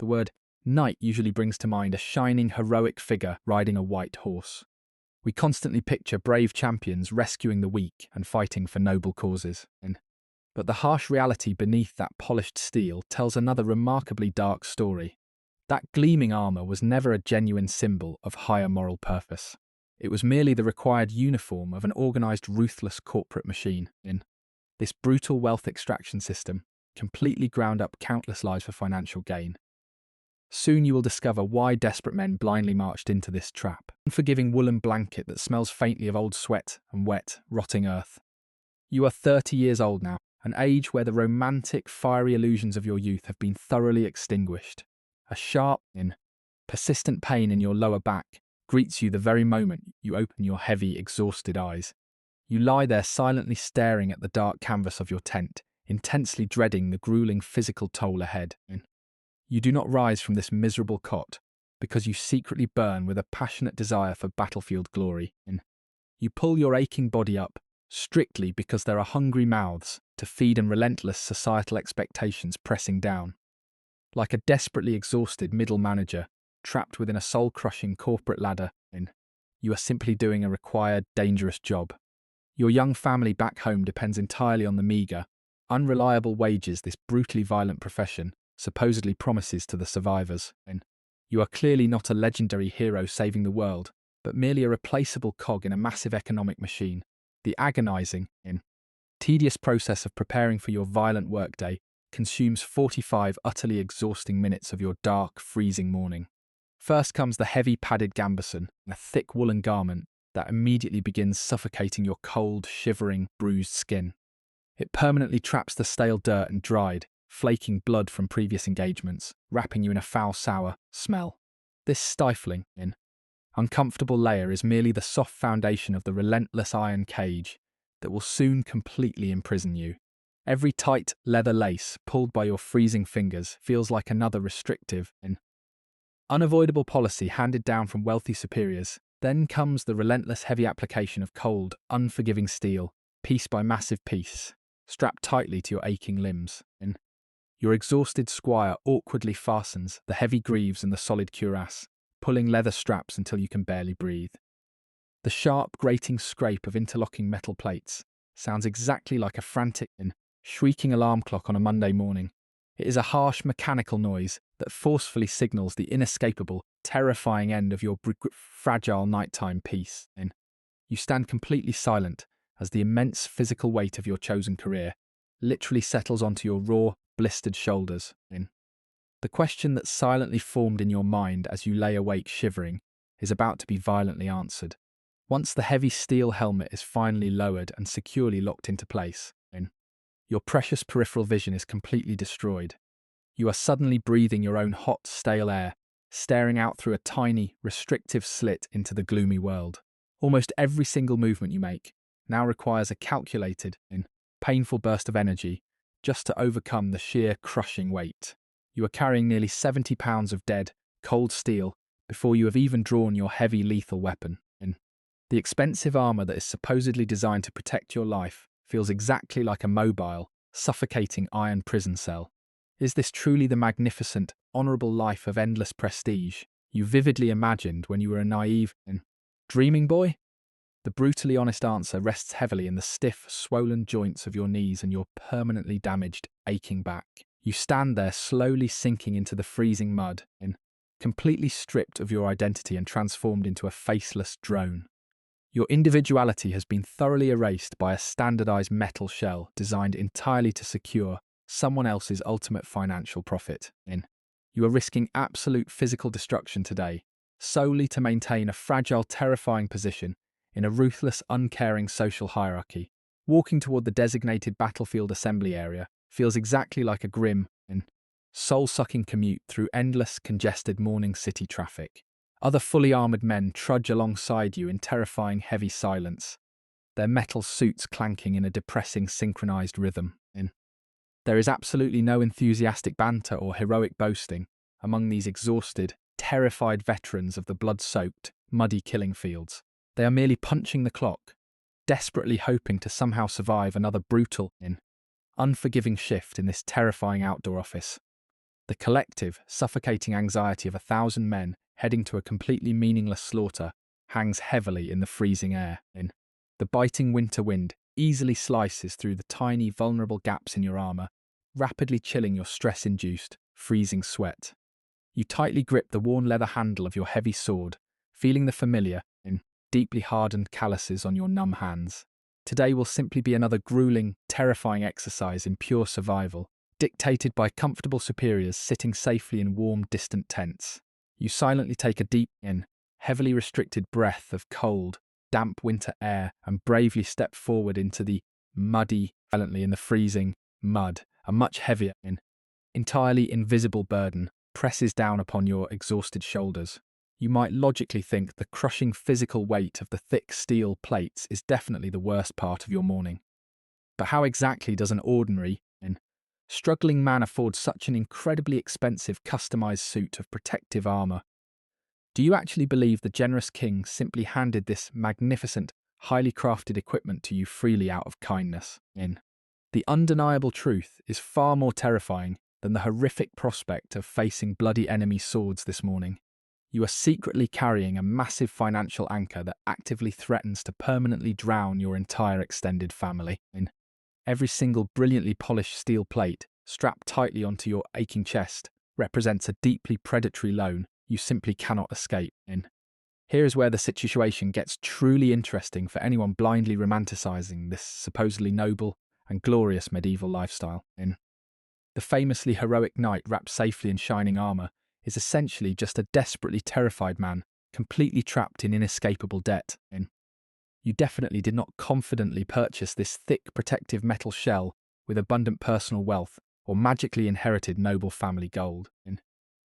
The word knight usually brings to mind a shining, heroic figure riding a white horse. We constantly picture brave champions rescuing the weak and fighting for noble causes. But the harsh reality beneath that polished steel tells another remarkably dark story. That gleaming armour was never a genuine symbol of higher moral purpose. It was merely the required uniform of an organised, ruthless corporate machine. This brutal wealth extraction system completely ground up countless lives for financial gain. Soon you will discover why desperate men blindly marched into this trap. Unforgiving woolen blanket that smells faintly of old sweat and wet, rotting earth. You are 30 years old now, an age where the romantic, fiery illusions of your youth have been thoroughly extinguished. A sharp, persistent pain in your lower back greets you the very moment you open your heavy, exhausted eyes. You lie there silently staring at the dark canvas of your tent, intensely dreading the grueling physical toll ahead. You do not rise from this miserable cot because you secretly burn with a passionate desire for battlefield glory. You pull your aching body up strictly because there are hungry mouths to feed and relentless societal expectations pressing down. Like a desperately exhausted middle manager trapped within a soul-crushing corporate ladder, you are simply doing a required, dangerous job. Your young family back home depends entirely on the meagre, unreliable wages this brutally violent profession supposedly promises to the survivors. You are clearly not a legendary hero saving the world, but merely a replaceable cog in a massive economic machine. The agonizing, tedious process of preparing for your violent workday consumes 45 utterly exhausting minutes of your dark, freezing morning. First comes the heavy padded gambeson, a thick woolen garment that immediately begins suffocating your cold, shivering, bruised skin. It permanently traps the stale dirt and dried, flaking blood from previous engagements, wrapping you in a foul, sour smell. This stifling, uncomfortable layer is merely the soft foundation of the relentless iron cage that will soon completely imprison you. Every tight leather lace pulled by your freezing fingers feels like another restrictive and unavoidable policy handed down from wealthy superiors. Then comes the relentless heavy application of cold, unforgiving steel, piece by massive piece, strapped tightly to your aching limbs. Your exhausted squire awkwardly fastens the heavy greaves and the solid cuirass, pulling leather straps until you can barely breathe. The sharp, grating scrape of interlocking metal plates sounds exactly like a frantic and shrieking alarm clock on a Monday morning. It is a harsh, mechanical noise that forcefully signals the inescapable, terrifying end of your fragile nighttime peace. You stand completely silent as the immense physical weight of your chosen career literally settles onto your raw, blistered shoulders. The question that silently formed in your mind as you lay awake shivering is about to be violently answered. Once the heavy steel helmet is finally lowered and securely locked into place, your precious peripheral vision is completely destroyed. You are suddenly breathing your own hot, stale air, staring out through a tiny, restrictive slit into the gloomy world. Almost every single movement you make now requires a calculated and painful burst of energy just to overcome the sheer crushing weight. You are carrying nearly 70 pounds of dead, cold steel before you have even drawn your heavy, lethal weapon. The expensive armour that is supposedly designed to protect your life feels exactly like a mobile, suffocating iron prison cell. Is this truly the magnificent, honourable life of endless prestige you vividly imagined when you were a naive and dreaming boy? The brutally honest answer rests heavily in the stiff, swollen joints of your knees and your permanently damaged, aching back. You stand there slowly sinking into the freezing mud, completely stripped of your identity and transformed into a faceless drone. Your individuality has been thoroughly erased by a standardized metal shell designed entirely to secure someone else's ultimate financial profit. You are risking absolute physical destruction today, solely to maintain a fragile, terrifying position in a ruthless, uncaring social hierarchy. Walking toward the designated battlefield assembly area feels exactly like a grim and soul-sucking commute through endless, congested morning city traffic. Other fully armoured men trudge alongside you in terrifying heavy silence, their metal suits clanking in a depressing synchronized rhythm. There is absolutely no enthusiastic banter or heroic boasting among these exhausted, terrified veterans of the blood-soaked, muddy killing fields. They are merely punching the clock, desperately hoping to somehow survive another brutal, unforgiving shift in this terrifying outdoor office. The collective, suffocating anxiety of 1,000 men heading to a completely meaningless slaughter hangs heavily in the freezing air. The biting winter wind easily slices through the tiny, vulnerable gaps in your armor, rapidly chilling your stress-induced, freezing sweat. You tightly grip the worn leather handle of your heavy sword, feeling the familiar, deeply hardened calluses on your numb hands. Today will simply be another grueling, terrifying exercise in pure survival, dictated by comfortable superiors sitting safely in warm, distant tents. You silently take a deep heavily restricted breath of cold, damp winter air and bravely step forward into the muddy, violently in the freezing mud. A much heavier, entirely invisible burden presses down upon your exhausted shoulders. You might logically think the crushing physical weight of the thick steel plates is definitely the worst part of your morning. But how exactly does an ordinary, struggling man afford such an incredibly expensive customized suit of protective armor? Do you actually believe the generous king simply handed this magnificent, highly crafted equipment to you freely out of kindness? The undeniable truth is far more terrifying than the horrific prospect of facing bloody enemy swords this morning. You are secretly carrying a massive financial anchor that actively threatens to permanently drown your entire extended family. Every single brilliantly polished steel plate, strapped tightly onto your aching chest, represents a deeply predatory loan you simply cannot escape. Here is where the situation gets truly interesting for anyone blindly romanticizing this supposedly noble and glorious medieval lifestyle. The famously heroic knight wrapped safely in shining armor is essentially just a desperately terrified man, completely trapped in inescapable debt. You definitely did not confidently purchase this thick protective metal shell with abundant personal wealth or magically inherited noble family gold.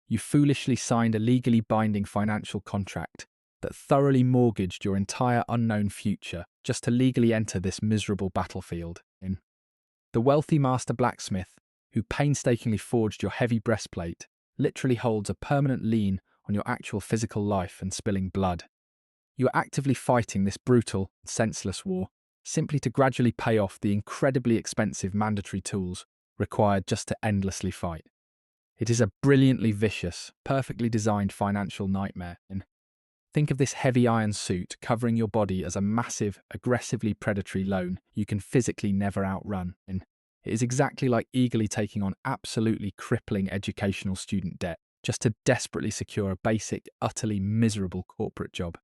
You foolishly signed a legally binding financial contract that thoroughly mortgaged your entire unknown future just to legally enter this miserable battlefield. The wealthy master blacksmith, who painstakingly forged your heavy breastplate, literally holds a permanent lien on your actual physical life and spilling blood. You are actively fighting this brutal, senseless war, simply to gradually pay off the incredibly expensive mandatory tools required just to endlessly fight. It is a brilliantly vicious, perfectly designed financial nightmare. Think of this heavy iron suit covering your body as a massive, aggressively predatory loan you can physically never outrun. It is exactly like eagerly taking on absolutely crippling educational student debt just to desperately secure a basic, utterly miserable corporate job.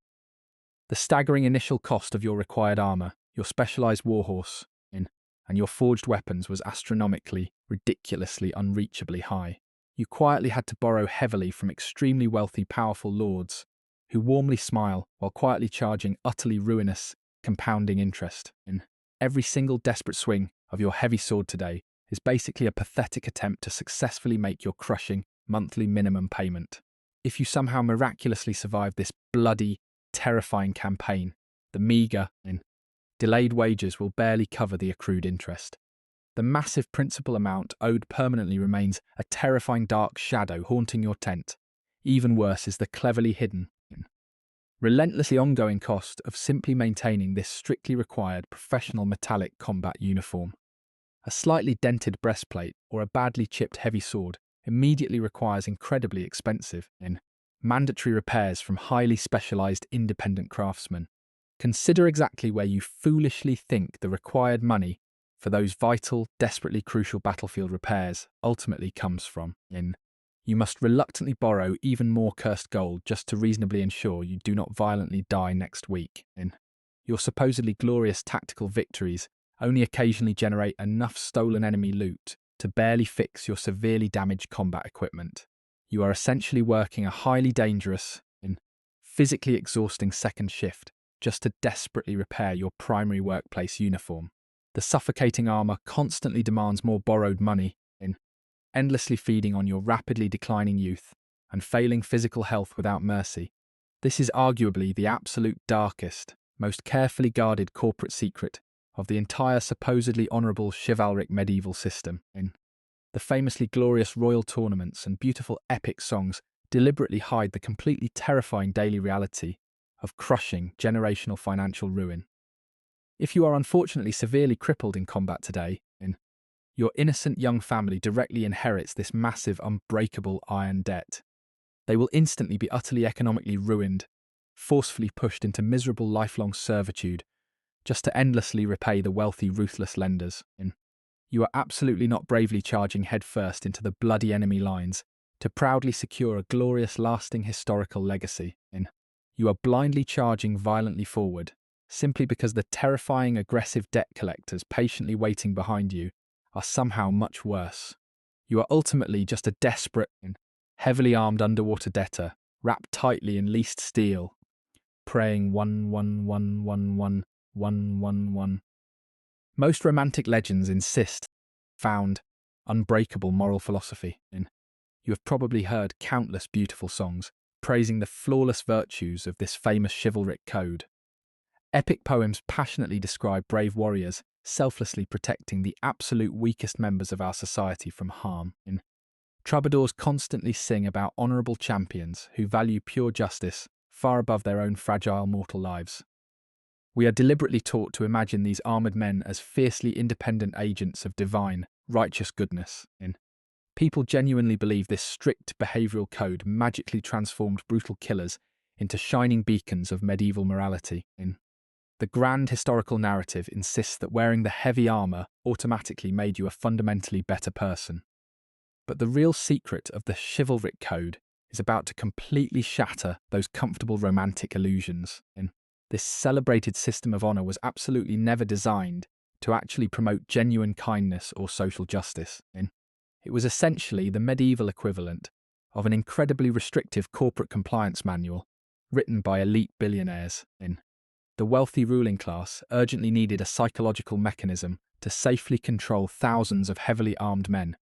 The staggering initial cost of your required armor, your specialized warhorse, and your forged weapons was astronomically, ridiculously, unreachably high. You quietly had to borrow heavily from extremely wealthy, powerful lords who warmly smile while quietly charging utterly ruinous, compounding interest. Every single desperate swing of your heavy sword today is basically a pathetic attempt to successfully make your crushing monthly minimum payment. If you somehow miraculously survive this bloody, terrifying campaign, the meagre, delayed wages will barely cover the accrued interest. The massive principal amount owed permanently remains a terrifying dark shadow haunting your tent. Even worse is the cleverly hidden, relentlessly ongoing cost of simply maintaining this strictly required professional metallic combat uniform. A slightly dented breastplate or a badly chipped heavy sword immediately requires incredibly expensive, mandatory repairs from highly specialized independent craftsmen. Consider exactly where you foolishly think the required money for those vital, desperately crucial battlefield repairs ultimately comes from. You must reluctantly borrow even more cursed gold just to reasonably ensure you do not violently die next week. Your supposedly glorious tactical victories only occasionally generate enough stolen enemy loot to barely fix your severely damaged combat equipment. You are essentially working a highly dangerous, physically exhausting second shift just to desperately repair your primary workplace uniform. The suffocating armor constantly demands more borrowed money, endlessly feeding on your rapidly declining youth and failing physical health without mercy. This is arguably the absolute darkest, most carefully guarded corporate secret of the entire supposedly honourable chivalric medieval system. The famously glorious royal tournaments and beautiful epic songs deliberately hide the completely terrifying daily reality of crushing generational financial ruin. If you are unfortunately severely crippled in combat today, Your innocent young family directly inherits this massive, unbreakable iron debt. They will instantly be utterly economically ruined, forcefully pushed into miserable lifelong servitude, just to endlessly repay the wealthy, ruthless lenders. You are absolutely not bravely charging headfirst into the bloody enemy lines to proudly secure a glorious, lasting historical legacy. You are blindly charging violently forward, simply because the terrifying, aggressive debt collectors patiently waiting behind you are somehow much worse. You are ultimately just a desperate and heavily armed underwater debtor, wrapped tightly in leased steel, praying 111111111. Most romantic legends insist found unbreakable moral philosophy. You have probably heard countless beautiful songs praising the flawless virtues of this famous chivalric code. Epic poems passionately describe brave warriors selflessly protecting the absolute weakest members of our society from harm. Troubadours constantly sing about honourable champions who value pure justice far above their own fragile mortal lives. We are deliberately taught to imagine these armoured men as fiercely independent agents of divine, righteous goodness. People genuinely believe this strict behavioural code magically transformed brutal killers into shining beacons of medieval morality. The grand historical narrative insists that wearing the heavy armour automatically made you a fundamentally better person. But the real secret of the chivalric code is about to completely shatter those comfortable romantic illusions. This celebrated system of honour was absolutely never designed to actually promote genuine kindness or social justice. It was essentially the medieval equivalent of an incredibly restrictive corporate compliance manual written by elite billionaires. The wealthy ruling class urgently needed a psychological mechanism to safely control thousands of heavily armed men.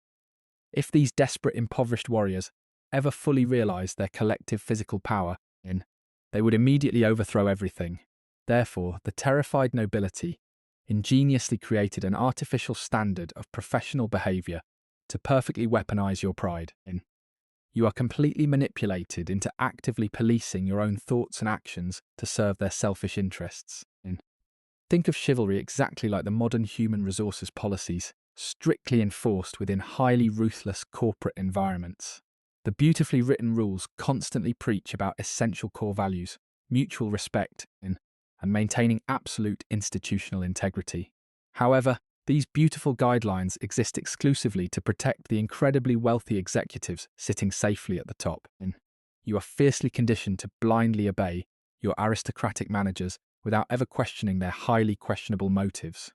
If these desperate, impoverished warriors ever fully realised their collective physical power, they would immediately overthrow everything. Therefore, the terrified nobility ingeniously created an artificial standard of professional behaviour to perfectly weaponize your pride. You are completely manipulated into actively policing your own thoughts and actions to serve their selfish interests. Think of chivalry exactly like the modern human resources policies, strictly enforced within highly ruthless corporate environments. The beautifully written rules constantly preach about essential core values, mutual respect, and maintaining absolute institutional integrity. However, these beautiful guidelines exist exclusively to protect the incredibly wealthy executives sitting safely at the top. You are fiercely conditioned to blindly obey your aristocratic managers without ever questioning their highly questionable motives.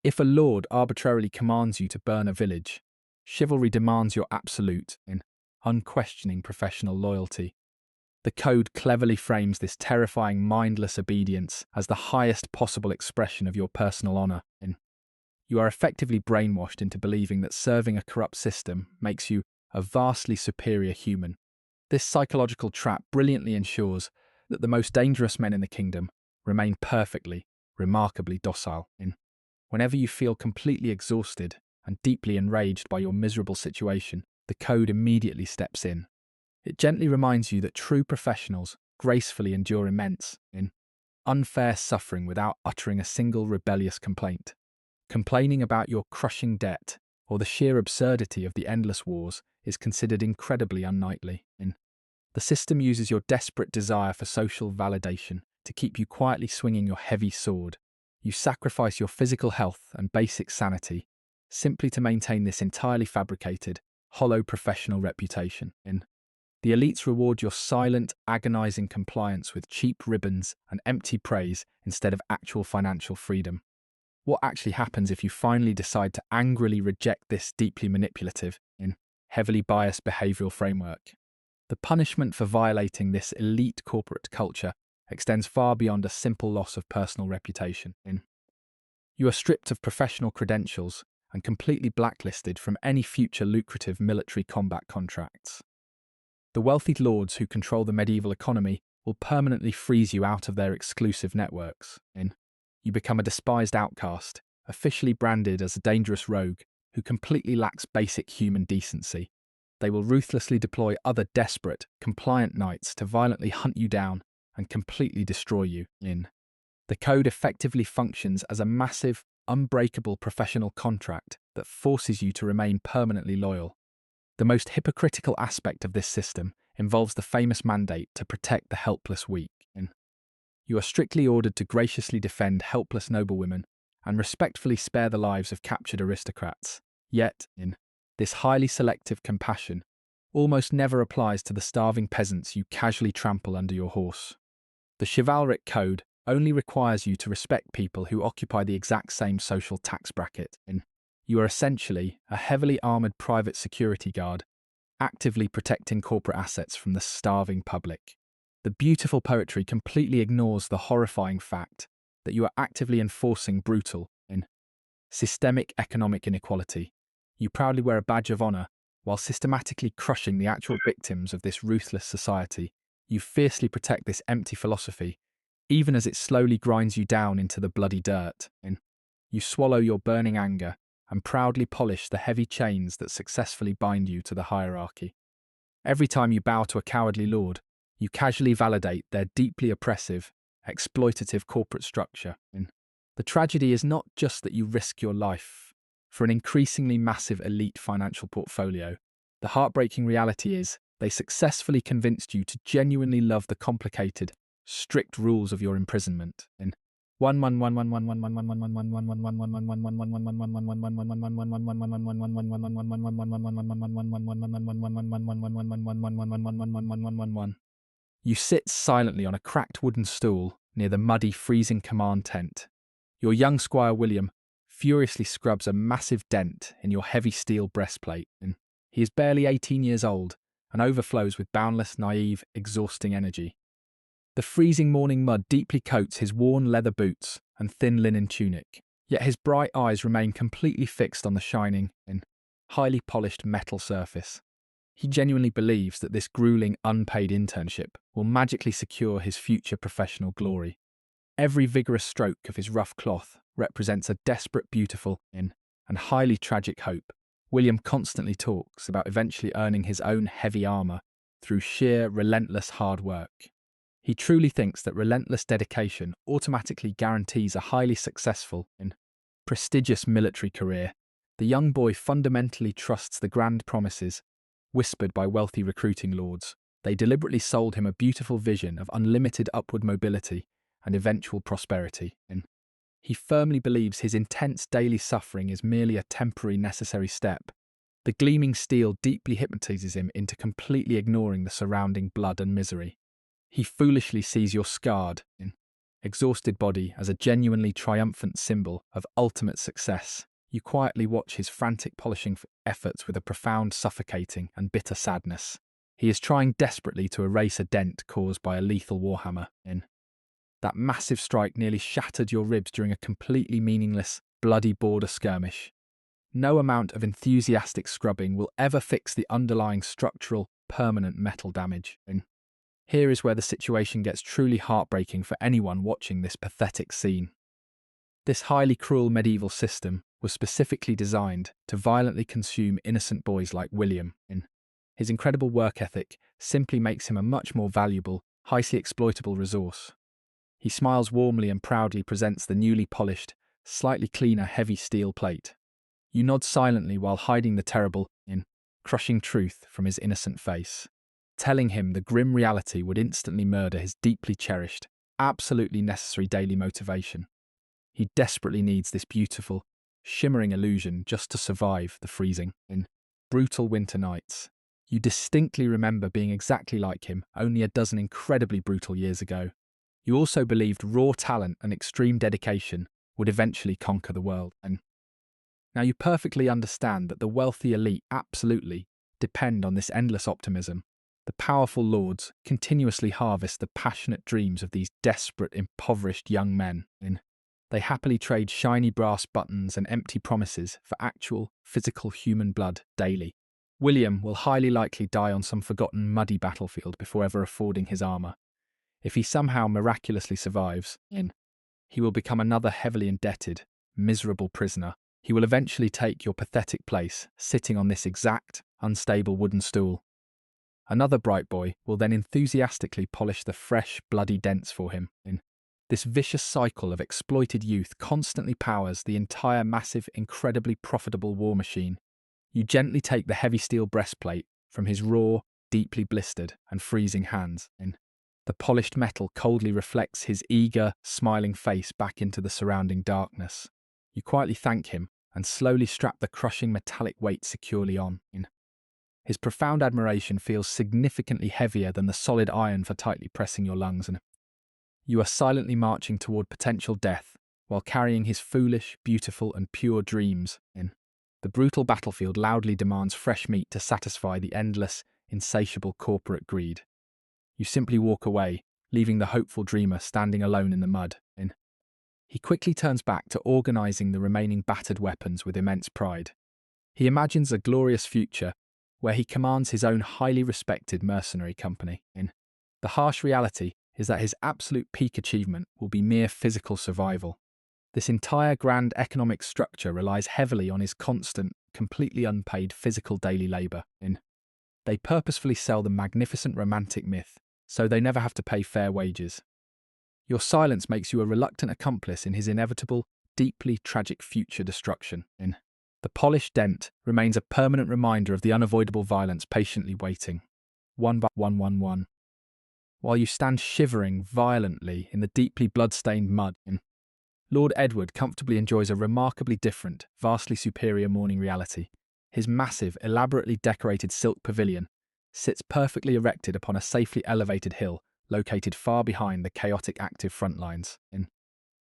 If a lord arbitrarily commands you to burn a village, chivalry demands your absolute and unquestioning professional loyalty. The code cleverly frames this terrifying, mindless obedience as the highest possible expression of your personal honour. You are effectively brainwashed into believing that serving a corrupt system makes you a vastly superior human. This psychological trap brilliantly ensures that the most dangerous men in the kingdom remain perfectly, remarkably docile. Whenever you feel completely exhausted and deeply enraged by your miserable situation, the code immediately steps in. It gently reminds you that true professionals gracefully endure immense, unfair suffering without uttering a single rebellious complaint. Complaining about your crushing debt or the sheer absurdity of the endless wars is considered incredibly unknightly. The system uses your desperate desire for social validation to keep you quietly swinging your heavy sword. You sacrifice your physical health and basic sanity simply to maintain this entirely fabricated, hollow professional reputation. The elites reward your silent, agonizing compliance with cheap ribbons and empty praise instead of actual financial freedom. What actually happens if you finally decide to angrily reject this deeply manipulative, heavily biased behavioral framework? The punishment for violating this elite corporate culture extends far beyond a simple loss of personal reputation. You are stripped of professional credentials and completely blacklisted from any future lucrative military combat contracts. The wealthy lords who control the medieval economy will permanently freeze you out of their exclusive networks. You become a despised outcast, officially branded as a dangerous rogue who completely lacks basic human decency. They will ruthlessly deploy other desperate, compliant knights to violently hunt you down and completely destroy you. The code effectively functions as a massive, unbreakable professional contract that forces you to remain permanently loyal. The most hypocritical aspect of this system involves the famous mandate to protect the helpless weak. You are strictly ordered to graciously defend helpless noblewomen and respectfully spare the lives of captured aristocrats. Yet, this highly selective compassion almost never applies to the starving peasants you casually trample under your horse. The chivalric code only requires you to respect people who occupy the exact same social tax bracket. You are essentially a heavily armoured private security guard, actively protecting corporate assets from the starving public. The beautiful poetry completely ignores the horrifying fact that you are actively enforcing brutal, systemic economic inequality. You proudly wear a badge of honour while systematically crushing the actual victims of this ruthless society. You fiercely protect this empty philosophy, even as it slowly grinds you down into the bloody dirt. You swallow your burning anger and proudly polish the heavy chains that successfully bind you to the hierarchy. Every time you bow to a cowardly lord, you casually validate their deeply oppressive, exploitative corporate structure. The tragedy is not just that you risk your life for an increasingly massive elite financial portfolio. The heartbreaking reality is they successfully convinced you to genuinely love the complicated, strict rules of your imprisonment. You sit silently on a cracked wooden stool near the muddy, freezing command tent. Your young Squire William furiously scrubs a massive dent in your heavy steel breastplate. He is barely 18 years old and overflows with boundless, naive, exhausting energy. The freezing morning mud deeply coats his worn leather boots and thin linen tunic, yet his bright eyes remain completely fixed on the shining, highly polished metal surface. He genuinely believes that this grueling, unpaid internship will magically secure his future professional glory. Every vigorous stroke of his rough cloth represents a desperate, beautiful, and highly tragic hope. William constantly talks about eventually earning his own heavy armour through sheer, relentless hard work. He truly thinks that relentless dedication automatically guarantees a highly successful and prestigious military career. The young boy fundamentally trusts the grand promises whispered by wealthy recruiting lords. They deliberately sold him a beautiful vision of unlimited upward mobility and eventual prosperity. He firmly believes his intense daily suffering is merely a temporary necessary step. The gleaming steel deeply hypnotizes him into completely ignoring the surrounding blood and misery. He foolishly sees your scarred, exhausted body as a genuinely triumphant symbol of ultimate success. You quietly watch his frantic polishing efforts with a profound, suffocating, and bitter sadness. He is trying desperately to erase a dent caused by a lethal warhammer. That massive strike nearly shattered your ribs during a completely meaningless, bloody border skirmish. No amount of enthusiastic scrubbing will ever fix the underlying structural, permanent metal damage. Here is where the situation gets truly heartbreaking for anyone watching this pathetic scene. This highly cruel medieval system was specifically designed to violently consume innocent boys like William. His incredible work ethic simply makes him a much more valuable, highly exploitable resource. He smiles warmly and proudly presents the newly polished, slightly cleaner heavy steel plate. You nod silently while hiding the terrible, crushing truth from his innocent face, telling him the grim reality would instantly murder his deeply cherished, absolutely necessary daily motivation. He desperately needs this beautiful, shimmering illusion just to survive the freezing, brutal winter nights. You distinctly remember being exactly like him only a dozen incredibly brutal years ago. You also believed raw talent and extreme dedication would eventually conquer the world. Now you perfectly understand that the wealthy elite absolutely depend on this endless optimism. The powerful lords continuously harvest the passionate dreams of these desperate, impoverished young men. They happily trade shiny brass buttons and empty promises for actual, physical human blood daily. William will highly likely die on some forgotten muddy battlefield before ever affording his armour. If he somehow miraculously survives, he will become another heavily indebted, miserable prisoner. He will eventually take your pathetic place, sitting on this exact, unstable wooden stool. Another bright boy will then enthusiastically polish the fresh, bloody dents for him. This vicious cycle of exploited youth constantly powers the entire massive, incredibly profitable war machine. You gently take the heavy steel breastplate from his raw, deeply blistered and freezing hands. The polished metal coldly reflects his eager, smiling face back into the surrounding darkness. You quietly thank him and slowly strap the crushing metallic weight securely on. His profound admiration feels significantly heavier than the solid iron for tightly pressing your lungs, and you are silently marching toward potential death while carrying his foolish, beautiful, and pure dreams. The brutal battlefield loudly demands fresh meat to satisfy the endless, insatiable corporate greed. You simply walk away, leaving the hopeful dreamer standing alone in the mud. He quickly turns back to organizing the remaining battered weapons with immense pride. He imagines a glorious future where he commands his own highly respected mercenary company. The harsh reality is that his absolute peak achievement will be mere physical survival. This entire grand economic structure relies heavily on his constant, completely unpaid physical daily labor. They purposefully sell the magnificent romantic myth, so they never have to pay fair wages. Your silence makes you a reluctant accomplice in his inevitable, deeply tragic future destruction. The polished dent remains a permanent reminder of the unavoidable violence patiently waiting. 1 by 1. While you stand shivering violently in the deeply blood-stained mud, Lord Edward comfortably enjoys a remarkably different, vastly superior morning reality. His massive, elaborately decorated silk pavilion sits perfectly erected upon a safely elevated hill located far behind the chaotic active front lines.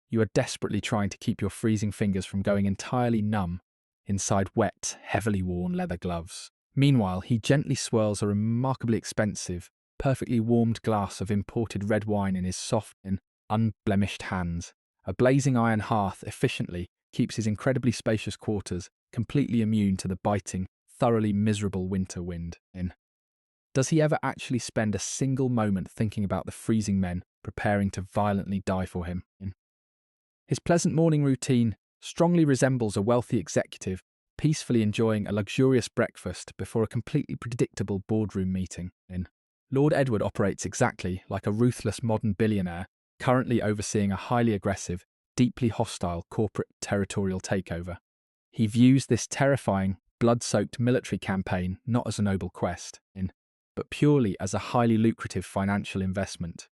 You are desperately trying to keep your freezing fingers from going entirely numb inside wet, heavily worn leather gloves. Meanwhile, he gently swirls a remarkably expensive, perfectly warmed glass of imported red wine in his soft and unblemished hands. A blazing iron hearth efficiently keeps his incredibly spacious quarters completely immune to the biting, thoroughly miserable winter wind. Does he ever actually spend a single moment thinking about the freezing men preparing to violently die for him? His pleasant morning routine strongly resembles a wealthy executive peacefully enjoying a luxurious breakfast before a completely predictable boardroom meeting. Lord Edward operates exactly like a ruthless modern billionaire currently overseeing a highly aggressive, deeply hostile corporate territorial takeover. He views this terrifying, blood-soaked military campaign not as a noble quest, but purely as a highly lucrative financial investment.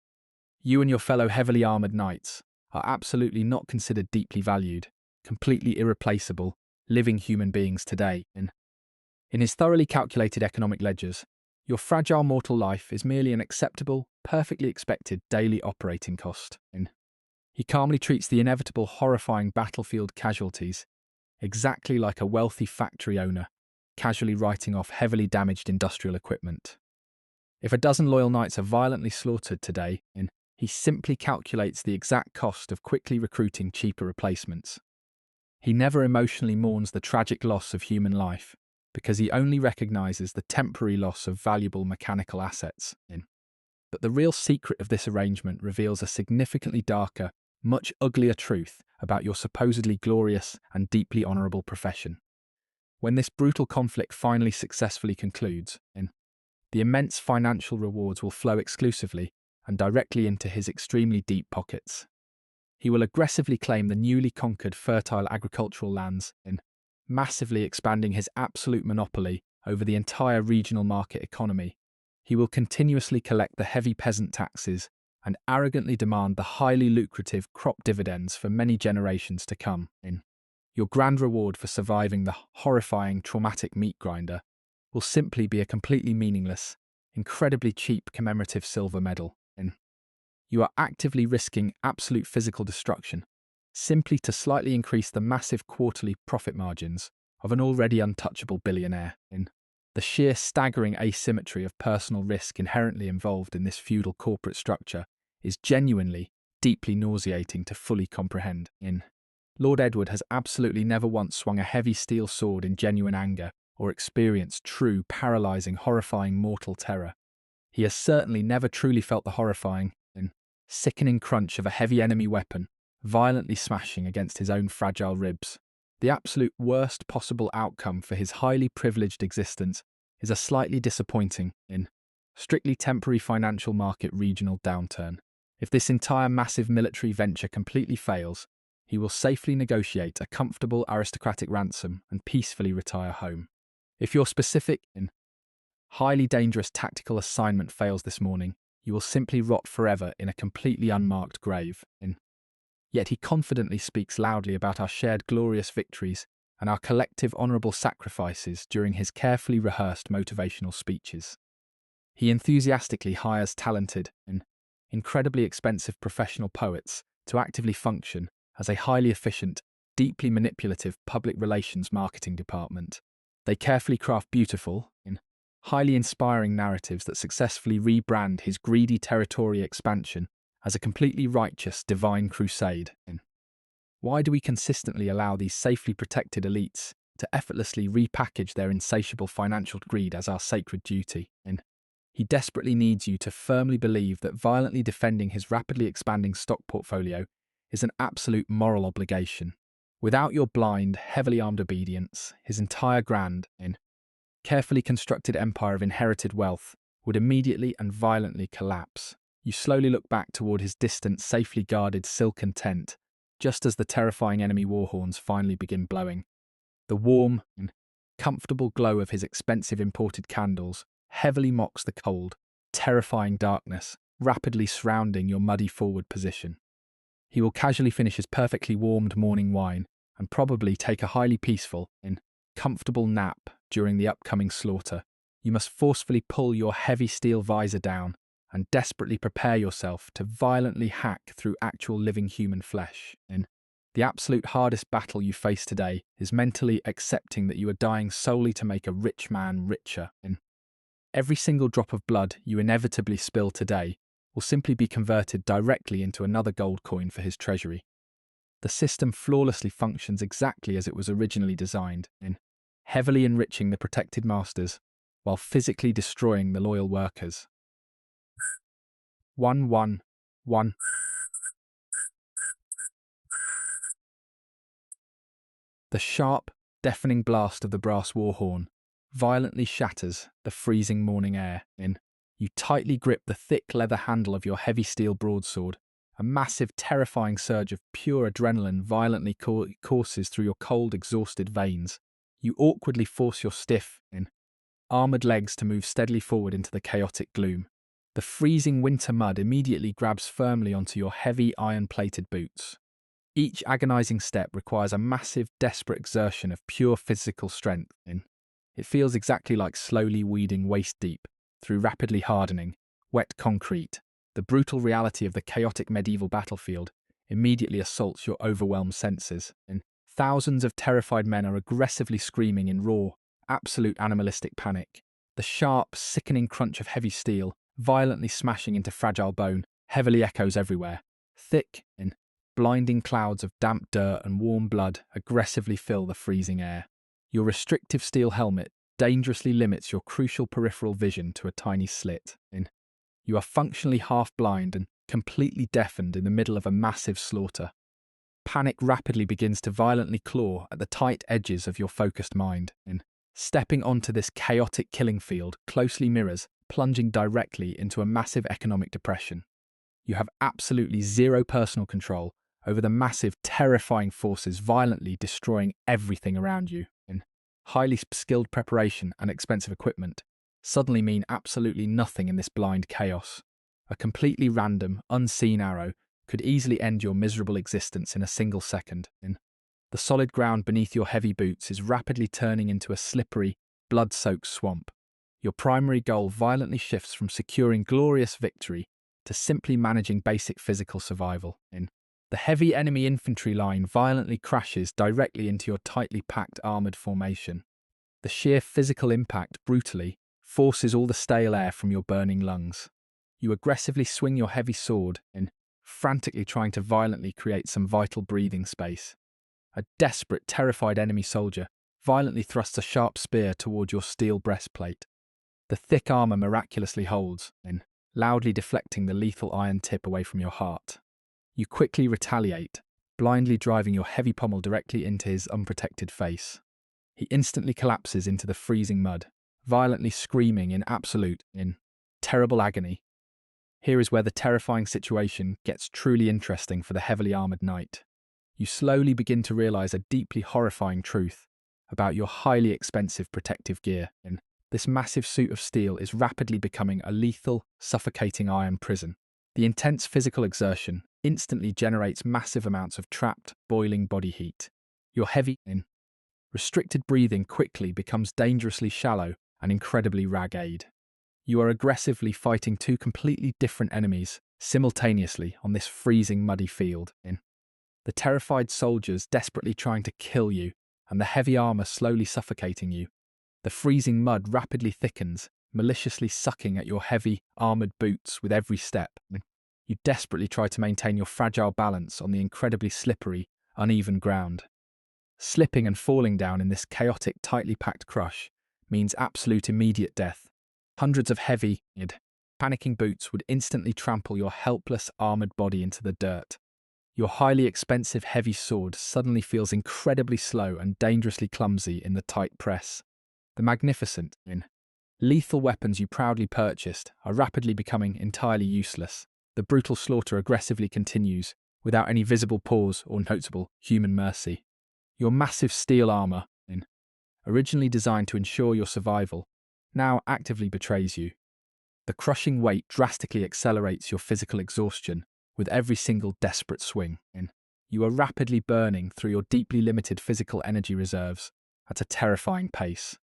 You and your fellow heavily armoured knights are absolutely not considered deeply valued, completely irreplaceable, living human beings today. In his thoroughly calculated economic ledgers, your fragile mortal life is merely an acceptable, perfectly expected daily operating cost. He calmly treats the inevitable horrifying battlefield casualties exactly like a wealthy factory owner, casually writing off heavily damaged industrial equipment. If a dozen loyal knights are violently slaughtered today, he simply calculates the exact cost of quickly recruiting cheaper replacements. He never emotionally mourns the tragic loss of human life, because he only recognizes the temporary loss of valuable mechanical assets. But the real secret of this arrangement reveals a significantly darker, much uglier truth about your supposedly glorious and deeply honourable profession. When this brutal conflict finally successfully concludes, the immense financial rewards will flow exclusively and directly into his extremely deep pockets. He will aggressively claim the newly conquered fertile agricultural lands, massively expanding his absolute monopoly over the entire regional market economy. He will continuously collect the heavy peasant taxes and arrogantly demand the highly lucrative crop dividends for many generations to come. Your grand reward for surviving the horrifying, traumatic meat grinder will simply be a completely meaningless, incredibly cheap commemorative silver medal. You are actively risking absolute physical destruction, simply to slightly increase the massive quarterly profit margins of an already untouchable billionaire. The sheer staggering asymmetry of personal risk inherently involved in this feudal corporate structure is genuinely, deeply nauseating to fully comprehend. Lord Edward has absolutely never once swung a heavy steel sword in genuine anger or experienced true, paralysing, horrifying mortal terror. He has certainly never truly felt the horrifying, sickening crunch of a heavy enemy weapon violently smashing against his own fragile ribs. The absolute worst possible outcome for his highly privileged existence is a slightly disappointing, strictly temporary financial market regional downturn. If this entire massive military venture completely fails, he will safely negotiate a comfortable aristocratic ransom and peacefully retire home. If your specific and highly dangerous tactical assignment fails this morning, you will simply rot forever in a completely unmarked grave. Yet he confidently speaks loudly about our shared glorious victories and our collective honourable sacrifices during his carefully rehearsed motivational speeches. He enthusiastically hires talented and incredibly expensive professional poets to actively function as a highly efficient, deeply manipulative public relations marketing department. They carefully craft beautiful and highly inspiring narratives that successfully rebrand his greedy territory expansion as a completely righteous divine crusade. Why do we consistently allow these safely protected elites to effortlessly repackage their insatiable financial greed as our sacred duty? He desperately needs you to firmly believe that violently defending his rapidly expanding stock portfolio is an absolute moral obligation. Without your blind, heavily armed obedience, his entire grand, carefully constructed empire of inherited wealth would immediately and violently collapse. You slowly look back toward his distant, safely guarded silken tent, just as the terrifying enemy war horns finally begin blowing. The warm and comfortable glow of his expensive imported candles heavily mocks the cold, terrifying darkness rapidly surrounding your muddy forward position. He will casually finish his perfectly warmed morning wine and probably take a highly peaceful and comfortable nap during the upcoming slaughter. You must forcefully pull your heavy steel visor down and desperately prepare yourself to violently hack through actual living human flesh. The absolute hardest battle you face today is mentally accepting that you are dying solely to make a rich man richer. Every single drop of blood you inevitably spill today will simply be converted directly into another gold coin for his treasury. The system flawlessly functions exactly as it was originally designed, heavily enriching the protected masters while physically destroying the loyal workers. 111. The sharp, deafening blast of the brass war horn violently shatters the freezing morning air. You tightly grip the thick leather handle of your heavy steel broadsword. A massive, terrifying surge of pure adrenaline violently courses through your cold, exhausted veins. You awkwardly force your stiff, armoured legs to move steadily forward into the chaotic gloom. The freezing winter mud immediately grabs firmly onto your heavy, iron-plated boots. Each agonizing step requires a massive, desperate exertion of pure physical strength. It feels exactly like slowly wading waist-deep through rapidly hardening, wet concrete. The brutal reality of the chaotic medieval battlefield immediately assaults your overwhelmed senses. Thousands of terrified men are aggressively screaming in raw, absolute animalistic panic. The sharp, sickening crunch of heavy steel, violently smashing into fragile bone, heavily echoes everywhere. Thick, blinding clouds of damp dirt and warm blood aggressively fill the freezing air. Your restrictive steel helmet dangerously limits your crucial peripheral vision to a tiny slit. You are functionally half-blind and completely deafened in the middle of a massive slaughter. Panic rapidly begins to violently claw at the tight edges of your focused mind. Stepping onto this chaotic killing field closely mirrors plunging directly into a massive economic depression. You have absolutely zero personal control over the massive, terrifying forces violently destroying everything around you. Highly skilled preparation and expensive equipment suddenly mean absolutely nothing in this blind chaos. A completely random, unseen arrow could easily end your miserable existence in a single second. The solid ground beneath your heavy boots is rapidly turning into a slippery, blood-soaked swamp. Your primary goal violently shifts from securing glorious victory to simply managing basic physical survival. The heavy enemy infantry line violently crashes directly into your tightly packed armoured formation. The sheer physical impact brutally forces all the stale air from your burning lungs. You aggressively swing your heavy sword frantically trying to violently create some vital breathing space. A desperate, terrified enemy soldier violently thrusts a sharp spear toward your steel breastplate. The thick armour miraculously holds, loudly deflecting the lethal iron tip away from your heart. You quickly retaliate, blindly driving your heavy pommel directly into his unprotected face. He instantly collapses into the freezing mud, violently screaming in absolute, terrible agony. Here is where the terrifying situation gets truly interesting for the heavily armored knight. You slowly begin to realize a deeply horrifying truth about your highly expensive protective gear. This massive suit of steel is rapidly becoming a lethal, suffocating iron prison. The intense physical exertion instantly generates massive amounts of trapped, boiling body heat. Your heavy, restricted breathing quickly becomes dangerously shallow and incredibly ragged. You are aggressively fighting two completely different enemies simultaneously on this freezing, muddy field. The terrified soldiers desperately trying to kill you, and the heavy armor slowly suffocating you. The freezing mud rapidly thickens, maliciously sucking at your heavy, armored boots with every step. You desperately try to maintain your fragile balance on the incredibly slippery, uneven ground. Slipping and falling down in this chaotic, tightly packed crush means absolute immediate death. Hundreds of heavy, panicking boots would instantly trample your helpless, armored body into the dirt. Your highly expensive heavy sword suddenly feels incredibly slow and dangerously clumsy in the tight press. The magnificent, lethal weapons you proudly purchased are rapidly becoming entirely useless. The brutal slaughter aggressively continues, without any visible pause or noticeable human mercy. Your massive steel armor, originally designed to ensure your survival, now actively betrays you. The crushing weight drastically accelerates your physical exhaustion with every single desperate swing. You are rapidly burning through your deeply limited physical energy reserves at a terrifying pace.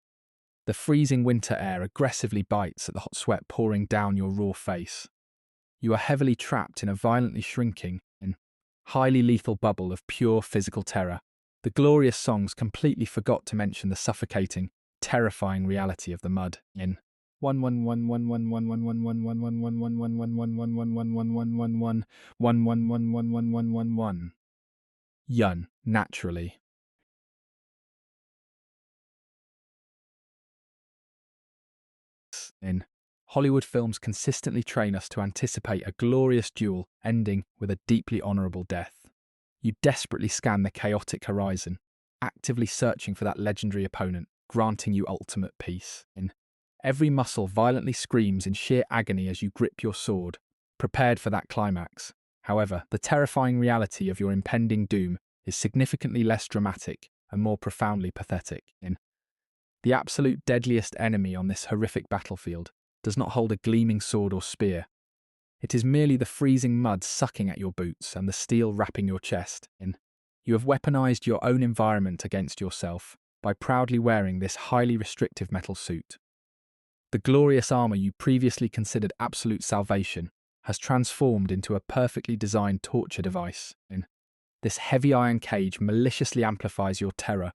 The freezing winter air aggressively bites at the hot sweat pouring down your raw face. You are heavily trapped in a violently shrinking, highly lethal bubble of pure physical terror. The glorious songs completely forgot to mention the suffocating, terrifying reality of the mud. In 111111111111111111111111111111111111111111111111111111111111111111111111111111111111111111111111111111111111111111111111111111111111111111111111111111111111111111111111111111111111111111111111111111111111111111111111111111111111111111111111111111111111111111111111111111111111111111111111111111111111111111111111111111111111111111111111111111111111111111111111111111111111111111111111111111111111111111111111111111111111111111111111111111111111111111111111111111111111111111111111111111111111111111111111111111111In Hollywood films consistently train us to anticipate a glorious duel ending with a deeply honorable death. You desperately scan the chaotic horizon, actively searching for that legendary opponent, granting you ultimate peace. Every muscle violently screams in sheer agony as you grip your sword, prepared for that climax. However, the terrifying reality of your impending doom is significantly less dramatic and more profoundly pathetic. The absolute deadliest enemy on this horrific battlefield does not hold a gleaming sword or spear. It is merely the freezing mud sucking at your boots and the steel wrapping your chest. You have weaponized your own environment against yourself by proudly wearing this highly restrictive metal suit. The glorious armor you previously considered absolute salvation has transformed into a perfectly designed torture device. This heavy iron cage maliciously amplifies your terror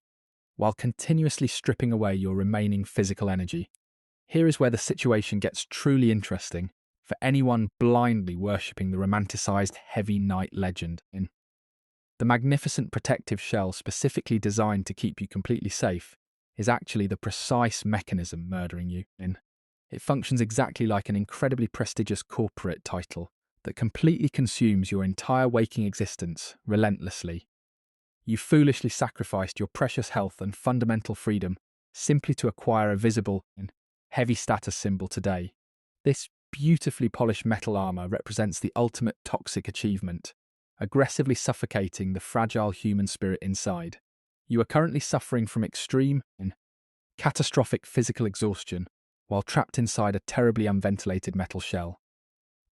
while continuously stripping away your remaining physical energy. Here is where the situation gets truly interesting for anyone blindly worshipping the romanticized heavy knight legend. The magnificent protective shell specifically designed to keep you completely safe is actually the precise mechanism murdering you. It functions exactly like an incredibly prestigious corporate title that completely consumes your entire waking existence relentlessly. You foolishly sacrificed your precious health and fundamental freedom simply to acquire a visible and heavy status symbol today. This beautifully polished metal armor represents the ultimate toxic achievement, aggressively suffocating the fragile human spirit inside. You are currently suffering from extreme and catastrophic physical exhaustion while trapped inside a terribly unventilated metal shell.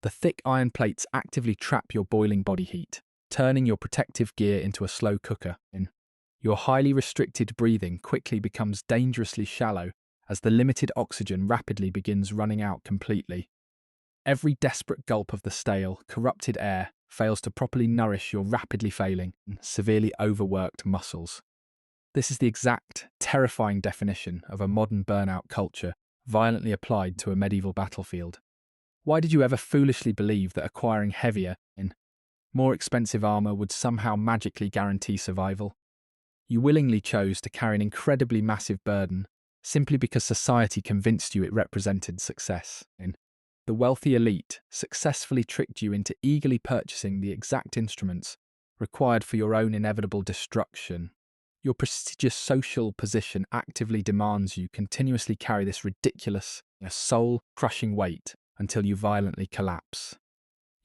The thick iron plates actively trap your boiling body heat, turning your protective gear into a slow cooker. Your highly restricted breathing quickly becomes dangerously shallow as the limited oxygen rapidly begins running out completely. Every desperate gulp of the stale, corrupted air fails to properly nourish your rapidly failing and severely overworked muscles. This is the exact, terrifying definition of a modern burnout culture violently applied to a medieval battlefield. Why did you ever foolishly believe that acquiring heavier, more expensive armor would somehow magically guarantee survival? You willingly chose to carry an incredibly massive burden simply because society convinced you it represented success. The wealthy elite successfully tricked you into eagerly purchasing the exact instruments required for your own inevitable destruction. Your prestigious social position actively demands you continuously carry this ridiculous, soul-crushing weight until you violently collapse.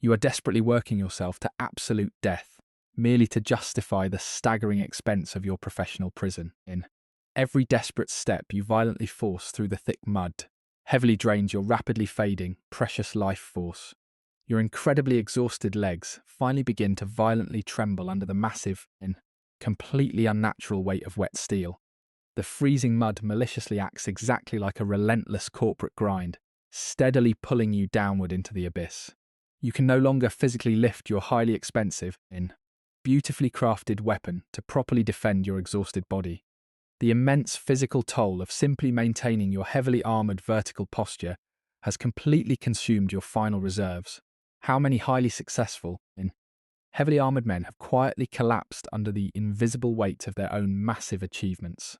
You are desperately working yourself to absolute death, merely to justify the staggering expense of your professional prison. In every desperate step you violently force through the thick mud heavily drains your rapidly fading, precious life force. Your incredibly exhausted legs finally begin to violently tremble under the massive and completely unnatural weight of wet steel. The freezing mud maliciously acts exactly like a relentless corporate grind, steadily pulling you downward into the abyss. You can no longer physically lift your highly expensive and beautifully crafted weapon to properly defend your exhausted body. The immense physical toll of simply maintaining your heavily armoured vertical posture has completely consumed your final reserves. How many highly successful and heavily armoured men have quietly collapsed under the invisible weight of their own massive achievements?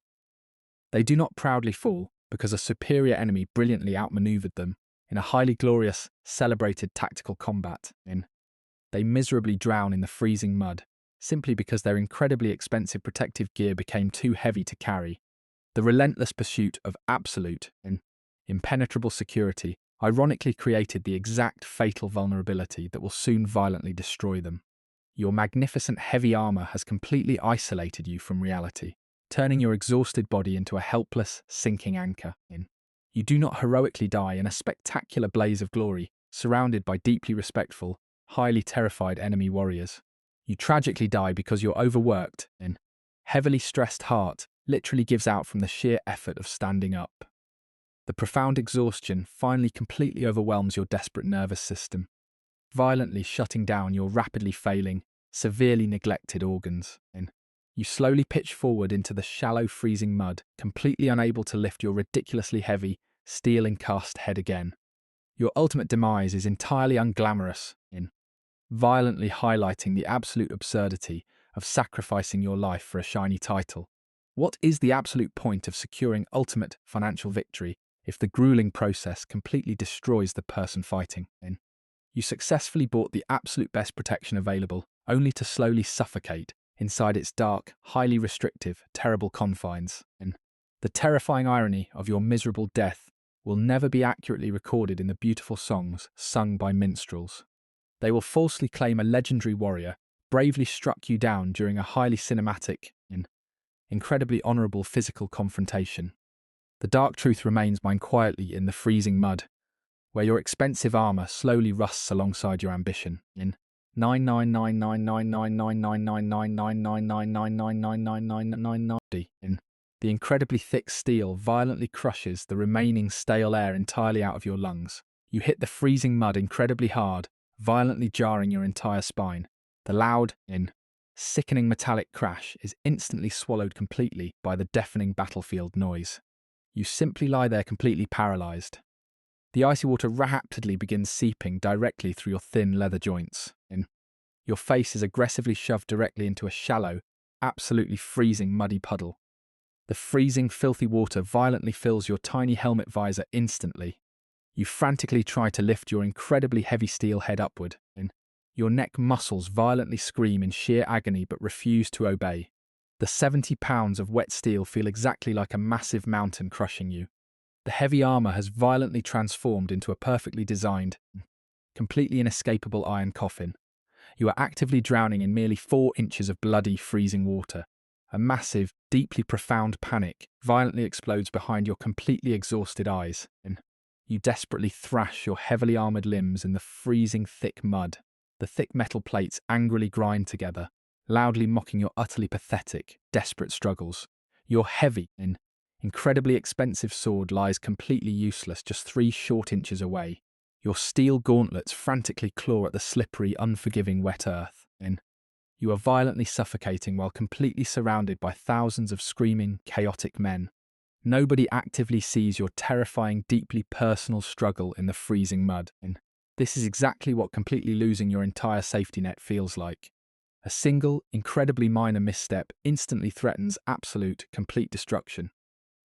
They do not proudly fall because a superior enemy brilliantly outmaneuvered them in a highly glorious, celebrated tactical combat. They miserably drown in the freezing mud simply because their incredibly expensive protective gear became too heavy to carry. The relentless pursuit of absolute and impenetrable security ironically created the exact fatal vulnerability that will soon violently destroy them. Your magnificent heavy armor has completely isolated you from reality, turning your exhausted body into a helpless, sinking anchor. You do not heroically die in a spectacular blaze of glory, surrounded by deeply respectful, highly terrified enemy warriors. You tragically die because your overworked and heavily stressed heart literally gives out from the sheer effort of standing up. The profound exhaustion finally completely overwhelms your desperate nervous system, violently shutting down your rapidly failing, severely neglected organs. You slowly pitch forward into the shallow, freezing mud, completely unable to lift your ridiculously heavy, steel-encast head again. Your ultimate demise is entirely unglamorous, violently highlighting the absolute absurdity of sacrificing your life for a shiny title. What is the absolute point of securing ultimate financial victory if the grueling process completely destroys the person fighting? You successfully bought the absolute best protection available, only to slowly suffocate inside its dark, highly restrictive, terrible confines. The terrifying irony of your miserable death will never be accurately recorded in the beautiful songs sung by minstrels. They will falsely claim a legendary warrior bravely struck you down during a highly cinematic and incredibly honourable physical confrontation. The dark truth remains mined quietly in the freezing mud, where your expensive armour slowly rusts alongside your ambition. In 999999999999999999999999999999999999999999999999999999999999999999999999999999999999999999999999999999999999999999999999999999999999999999999999999999999999999999999999999999999999999999999999999999999999999999999999999999999999999999999999999. The incredibly thick steel violently crushes the remaining stale air entirely out of your lungs. You hit the freezing mud incredibly hard, violently jarring your entire spine. The loud, sickening metallic crash is instantly swallowed completely by the deafening battlefield noise. You simply lie there completely paralyzed. The icy water rapidly begins seeping directly through your thin leather joints. Your face is aggressively shoved directly into a shallow, absolutely freezing muddy puddle. The freezing, filthy water violently fills your tiny helmet visor instantly. You frantically try to lift your incredibly heavy steel head upward, your neck muscles violently scream in sheer agony but refuse to obey. The 70 pounds of wet steel feel exactly like a massive mountain crushing you. The heavy armour has violently transformed into a perfectly designed, completely inescapable iron coffin. You are actively drowning in merely 4 inches of bloody, freezing water. A massive, deeply profound panic violently explodes behind your completely exhausted eyes. You desperately thrash your heavily armoured limbs in the freezing thick mud. The thick metal plates angrily grind together, loudly mocking your utterly pathetic, desperate struggles. Your heavy and incredibly expensive sword lies completely useless just 3 short inches away. Your steel gauntlets frantically claw at the slippery, unforgiving wet earth. You are violently suffocating while completely surrounded by thousands of screaming, chaotic men. Nobody actively sees your terrifying, deeply personal struggle in the freezing mud. This is exactly what completely losing your entire safety net feels like. A single, incredibly minor misstep instantly threatens absolute, complete destruction.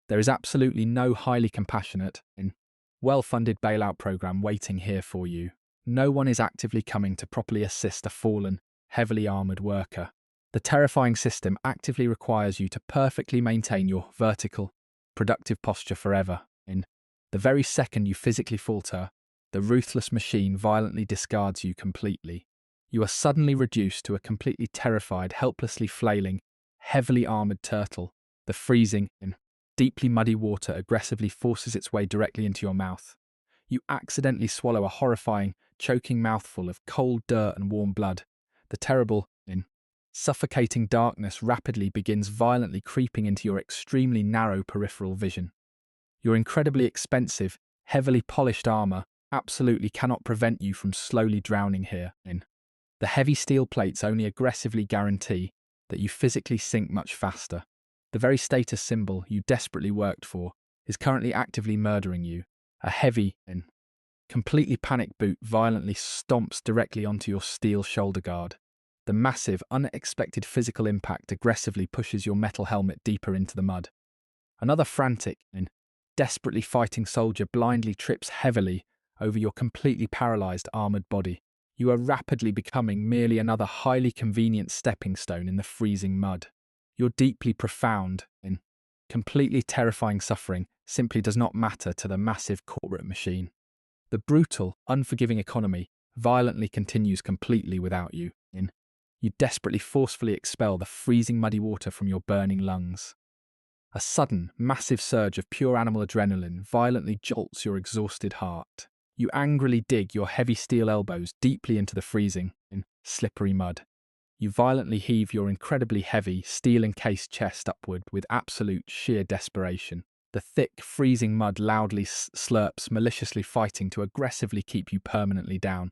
There is absolutely no highly compassionate and well-funded bailout program waiting here for you. No one is actively coming to properly assist a fallen, heavily armoured worker. The terrifying system actively requires you to perfectly maintain your vertical, productive posture forever. The very second you physically falter, The ruthless machine violently discards you completely. You are suddenly reduced to a completely terrified, helplessly flailing, heavily armored turtle. The freezing, deeply muddy water aggressively forces its way directly into your mouth. You accidentally swallow a horrifying, choking mouthful of cold dirt and warm blood. The terrible, suffocating darkness rapidly begins violently creeping into your extremely narrow peripheral vision. Your incredibly expensive, heavily polished armor absolutely cannot prevent you from slowly drowning here. The heavy steel plates only aggressively guarantee that you physically sink much faster. The very status symbol you desperately worked for is currently actively murdering you. A heavy, completely panicked boot violently stomps directly onto your steel shoulder guard. The massive, unexpected physical impact aggressively pushes your metal helmet deeper into the mud. Another frantic, desperately fighting soldier blindly trips heavily over your completely paralyzed armored body. You are rapidly becoming merely another highly convenient stepping stone in the freezing mud. Your deeply profound, completely terrifying suffering simply does not matter to the massive corporate machine. The brutal, unforgiving economy violently continues completely without you. You desperately forcefully expel the freezing muddy water from your burning lungs. A sudden, massive surge of pure animal adrenaline violently jolts your exhausted heart. You angrily dig your heavy steel elbows deeply into the freezing, slippery mud. You violently heave your incredibly heavy, steel-encased chest upward with absolute sheer desperation. The thick, freezing mud loudly slurps, maliciously fighting to aggressively keep you permanently down.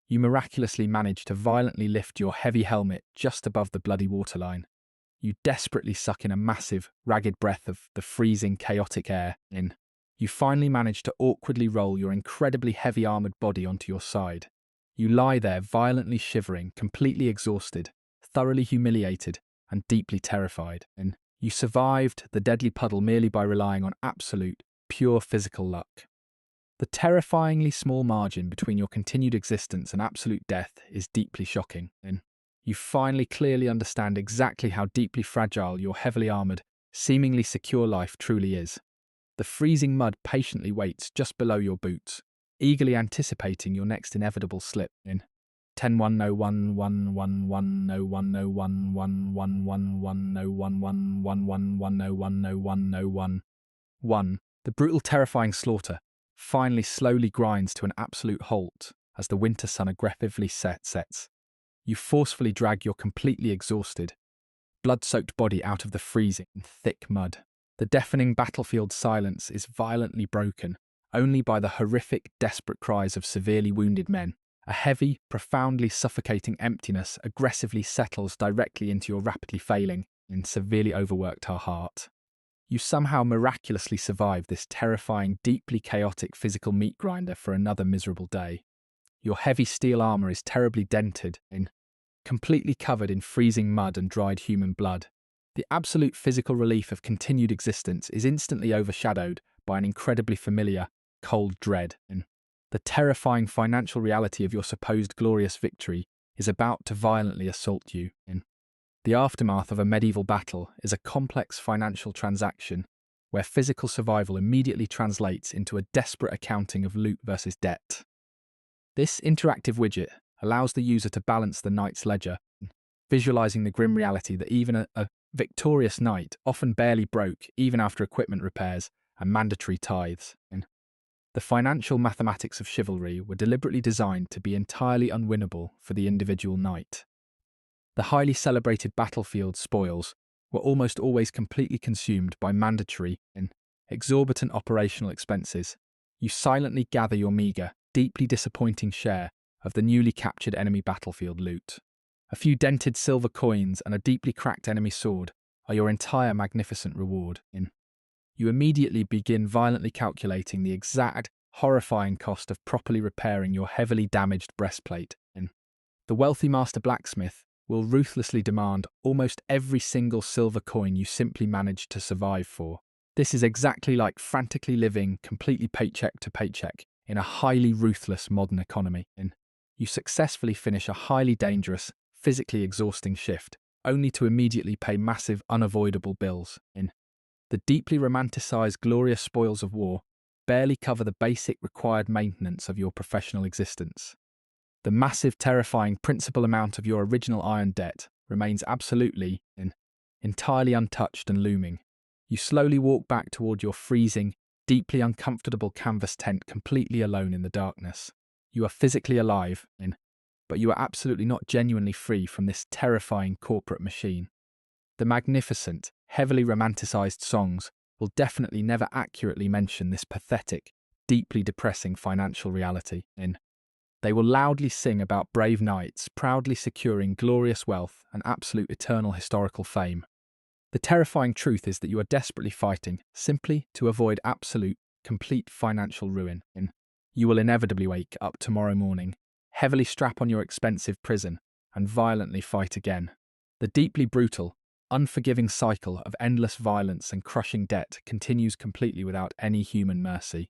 You miraculously manage to violently lift your heavy helmet just above the bloody waterline. You desperately suck in a massive, ragged breath of the freezing, chaotic air. You finally manage to awkwardly roll your incredibly heavy armored body onto your side. You lie there violently shivering, completely exhausted, thoroughly humiliated, and deeply terrified. You survived the deadly puddle merely by relying on absolute, pure physical luck. The terrifyingly small margin between your continued existence and absolute death is deeply shocking. You finally clearly understand exactly how deeply fragile your heavily armored, seemingly secure life truly is. The freezing mud patiently waits just below your boots, eagerly anticipating your next inevitable slip. 10-1-0-1-1-1-1-1-1-1-1-1-1-1-1-1-1-1-1-1-1-1-1-1-1-1-1. The brutal, terrifying slaughter finally slowly grinds to an absolute halt as the winter sun aggressively sets. You forcefully drag your completely exhausted, blood-soaked body out of the freezing, thick mud. The deafening battlefield silence is violently broken only by the horrific, desperate cries of severely wounded men. A heavy, profoundly suffocating emptiness aggressively settles directly into your rapidly failing and severely overworked heart. You somehow miraculously survive this terrifying, deeply chaotic physical meat grinder for another miserable day. Your heavy steel armor is terribly dented, completely covered in freezing mud and dried human blood. The absolute physical relief of continued existence is instantly overshadowed by an incredibly familiar, cold dread. The terrifying financial reality of your supposed glorious victory is about to violently assault you. The aftermath of a medieval battle is a complex financial transaction where physical survival immediately translates into a desperate accounting of loot versus debt. This interactive widget allows the user to balance the knight's ledger, visualizing the grim reality that even a victorious knight often barely broke even after equipment repairs and mandatory tithes. The financial mathematics of chivalry were deliberately designed to be entirely unwinnable for the individual knight. The highly celebrated battlefield spoils were almost always completely consumed by mandatory and exorbitant operational expenses. You silently gather your meager, deeply disappointing share of the newly captured enemy battlefield loot. A few dented silver coins and a deeply cracked enemy sword are your entire magnificent reward. You immediately begin violently calculating the exact, horrifying cost of properly repairing your heavily damaged breastplate. The wealthy master blacksmith will ruthlessly demand almost every single silver coin you simply managed to survive for. This is exactly like frantically living completely paycheck to paycheck in a highly ruthless modern economy. You successfully finish a highly dangerous, physically exhausting shift, only to immediately pay massive, unavoidable bills. The deeply romanticized glorious spoils of war barely cover the basic required maintenance of your professional existence. The massive, terrifying principal amount of your original iron debt remains absolutely entirely untouched and looming. You slowly walk back toward your freezing, deeply uncomfortable canvas tent completely alone in the darkness. You are physically alive, but you are absolutely not genuinely free from this terrifying corporate machine. The magnificent, heavily romanticized songs will definitely never accurately mention this pathetic, deeply depressing financial reality. They will loudly sing about brave knights proudly securing glorious wealth and absolute eternal historical fame. The terrifying truth is that you are desperately fighting simply to avoid absolute, complete financial ruin. You will inevitably wake up tomorrow morning, heavily strap on your expensive prison, and violently fight again. The deeply brutal, unforgiving cycle of endless violence and crushing debt continues completely without any human mercy.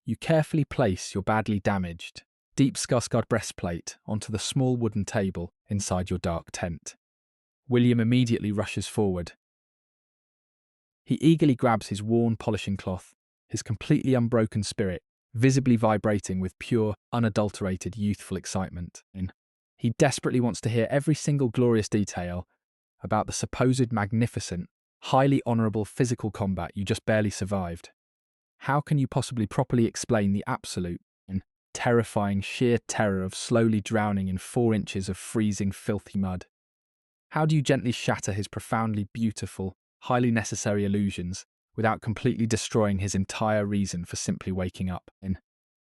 You carefully place your badly damaged, deep scar-scarred breastplate onto the small wooden table inside your dark tent. William immediately rushes forward. He eagerly grabs his worn polishing cloth, his completely unbroken spirit visibly vibrating with pure, unadulterated youthful excitement. He desperately wants to hear every single glorious detail about the supposed magnificent, highly honourable physical combat you just barely survived. How can you possibly properly explain the absolute and terrifying sheer terror of slowly drowning in 4 inches of freezing, filthy mud? How do you gently shatter his profoundly beautiful, highly necessary illusions without completely destroying his entire reason for simply waking up?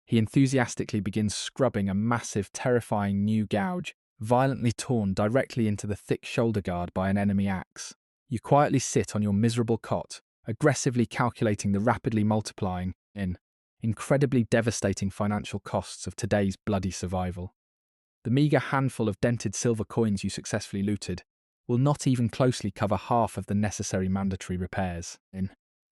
He enthusiastically begins scrubbing a massive, terrifying new gouge, violently torn directly into the thick shoulder guard by an enemy axe. You quietly sit on your miserable cot, aggressively calculating the rapidly multiplying, incredibly devastating financial costs of today's bloody survival. The meagre handful of dented silver coins you successfully looted will not even closely cover half of the necessary mandatory repairs.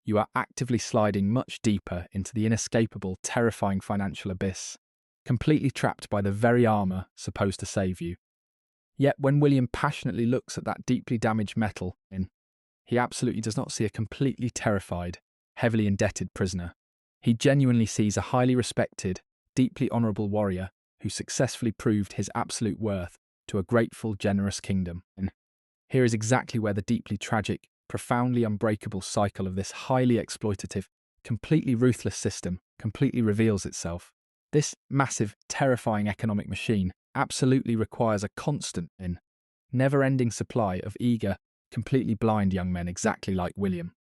You are actively sliding much deeper into the inescapable, terrifying financial abyss, completely trapped by the very armour supposed to save you. Yet when William passionately looks at that deeply damaged metal, he absolutely does not see a completely terrified, heavily indebted prisoner. He genuinely sees a highly respected, deeply honourable warrior who successfully proved his absolute worth to a grateful, generous kingdom. Here is exactly where the deeply tragic, profoundly unbreakable cycle of this highly exploitative, completely ruthless system completely reveals itself. This massive, terrifying economic machine absolutely requires a constant, never-ending supply of eager, completely blind young men exactly like William.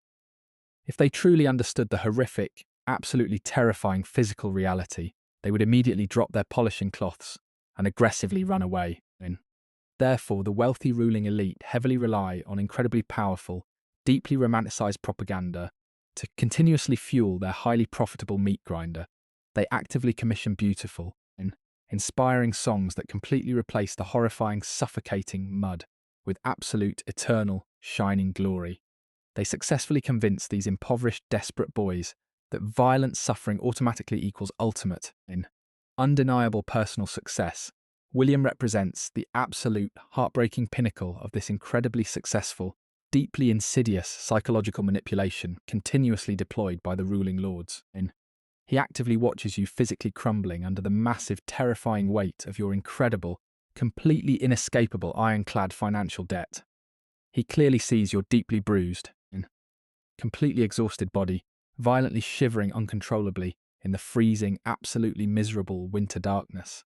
If they truly understood the horrific, absolutely terrifying physical reality, they would immediately drop their polishing cloths and aggressively run away. Therefore, the wealthy ruling elite heavily rely on incredibly powerful, deeply romanticized propaganda to continuously fuel their highly profitable meat grinder. They actively commission beautiful, inspiring songs that completely replace the horrifying, suffocating mud with absolute, eternal, shining glory. They successfully convince these impoverished, desperate boys that violent suffering automatically equals ultimate, undeniable personal success. William represents the absolute, heartbreaking pinnacle of this incredibly successful, deeply insidious psychological manipulation continuously deployed by the ruling lords. He actively watches you physically crumbling under the massive, terrifying weight of your incredible, completely inescapable ironclad financial debt. He clearly sees your deeply bruised, completely exhausted body, violently shivering uncontrollably in the freezing, absolutely miserable winter darkness.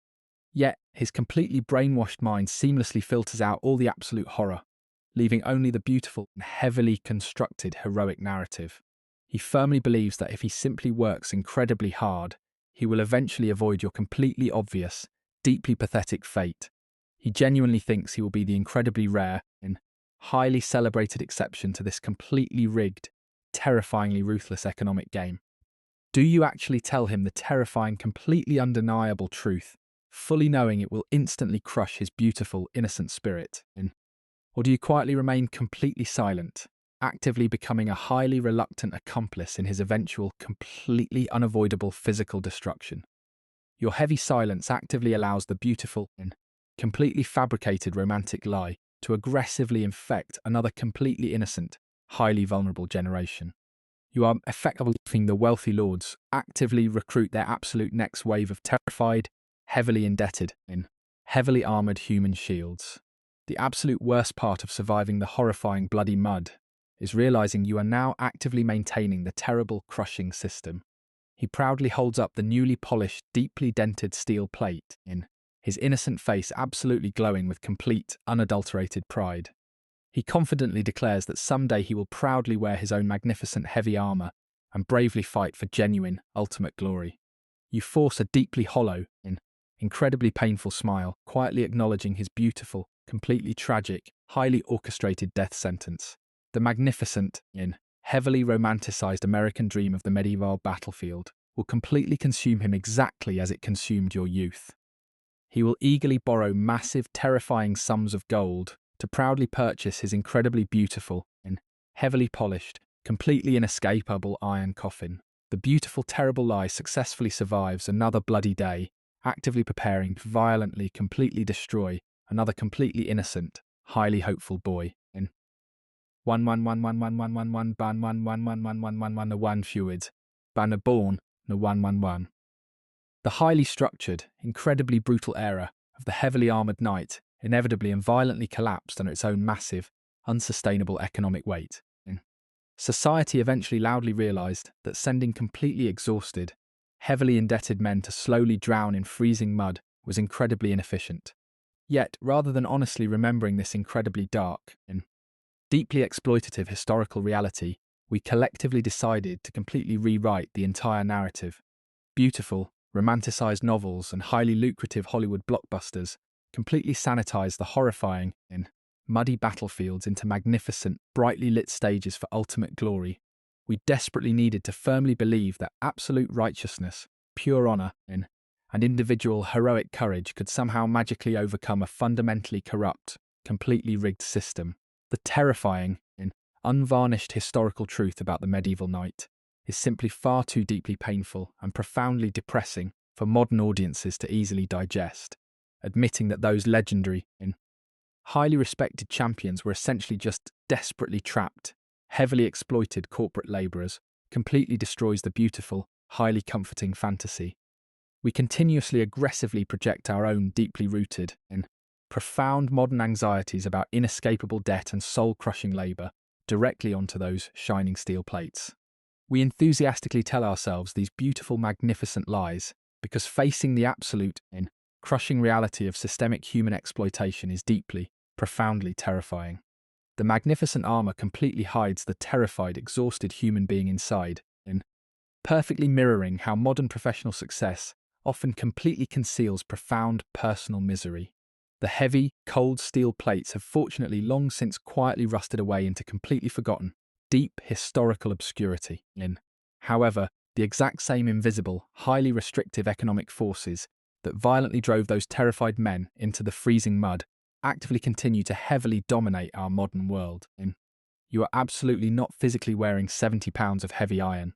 Yet, his completely brainwashed mind seamlessly filters out all the absolute horror, leaving only the beautiful and heavily constructed heroic narrative. He firmly believes that if he simply works incredibly hard, he will eventually avoid your completely obvious, deeply pathetic fate. He genuinely thinks he will be the incredibly rare and highly celebrated exception to this completely rigged, terrifyingly ruthless economic game. Do you actually tell him the terrifying, completely undeniable truth, fully knowing it will instantly crush his beautiful, innocent spirit? Or do you quietly remain completely silent, actively becoming a highly reluctant accomplice in his eventual, completely unavoidable physical destruction? Your heavy silence actively allows the beautiful, completely fabricated romantic lie to aggressively infect another completely innocent, highly vulnerable generation. You are effectively letting the wealthy lords actively recruit their absolute next wave of terrified, heavily indebted, heavily armoured human shields. The absolute worst part of surviving the horrifying bloody mud is realising you are now actively maintaining the terrible crushing system. He proudly holds up the newly polished, deeply dented steel plate, his innocent face absolutely glowing with complete, unadulterated pride. He confidently declares that someday he will proudly wear his own magnificent heavy armour and bravely fight for genuine, ultimate glory. You force a deeply hollow, incredibly painful smile, quietly acknowledging his beautiful, completely tragic, highly orchestrated death sentence. The magnificent, heavily romanticized American dream of the medieval battlefield will completely consume him exactly as it consumed your youth. He will eagerly borrow massive, terrifying sums of gold to proudly purchase his incredibly beautiful and heavily polished, completely inescapable iron coffin. The beautiful, terrible lie successfully survives another bloody day, actively preparing to violently, completely destroy another completely innocent, highly hopeful boy. In 1111111 ban 1111111 the one fluid, ban a born the 111. The highly structured, incredibly brutal era of the heavily armoured knight inevitably and violently collapsed under its own massive, unsustainable economic weight. Society eventually loudly realised that sending completely exhausted, heavily indebted men to slowly drown in freezing mud was incredibly inefficient. Yet, rather than honestly remembering this incredibly dark and deeply exploitative historical reality, we collectively decided to completely rewrite the entire narrative. Beautiful, romanticized novels and highly lucrative Hollywood blockbusters completely sanitized the horrifying and muddy battlefields into magnificent, brightly lit stages for ultimate glory. We desperately needed to firmly believe that absolute righteousness, pure honor, and individual heroic courage could somehow magically overcome a fundamentally corrupt, completely rigged system. The terrifying and unvarnished historical truth about the medieval knight is simply far too deeply painful and profoundly depressing for modern audiences to easily digest, admitting that those legendary and highly respected champions were essentially just desperately trapped, heavily exploited corporate labourers completely destroys the beautiful, highly comforting fantasy. We continuously aggressively project our own deeply rooted and profound modern anxieties about inescapable debt and soul-crushing labour directly onto those shining steel plates. We enthusiastically tell ourselves these beautiful, magnificent lies because facing the absolute and crushing reality of systemic human exploitation is deeply, profoundly terrifying. The magnificent armour completely hides the terrified, exhausted human being inside, perfectly mirroring how modern professional success often completely conceals profound personal misery. The heavy, cold steel plates have fortunately long since quietly rusted away into completely forgotten, deep historical obscurity. However, the exact same invisible, highly restrictive economic forces that violently drove those terrified men into the freezing mud actively continue to heavily dominate our modern world. You are absolutely not physically wearing 70 pounds of heavy iron,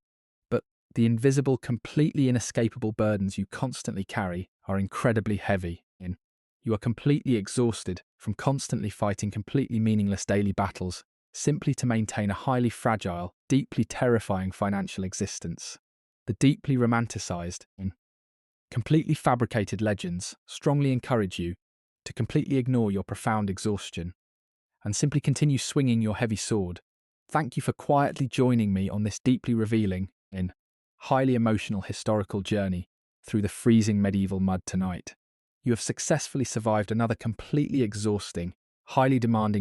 but the invisible, completely inescapable burdens you constantly carry are incredibly heavy. You are completely exhausted from constantly fighting completely meaningless daily battles simply to maintain a highly fragile, deeply terrifying financial existence. The deeply romanticized and completely fabricated legends strongly encourage you to completely ignore your profound exhaustion and simply continue swinging your heavy sword. Thank you for quietly joining me on this deeply revealing and highly emotional historical journey through the freezing medieval mud tonight. You have successfully survived another completely exhausting, highly demanding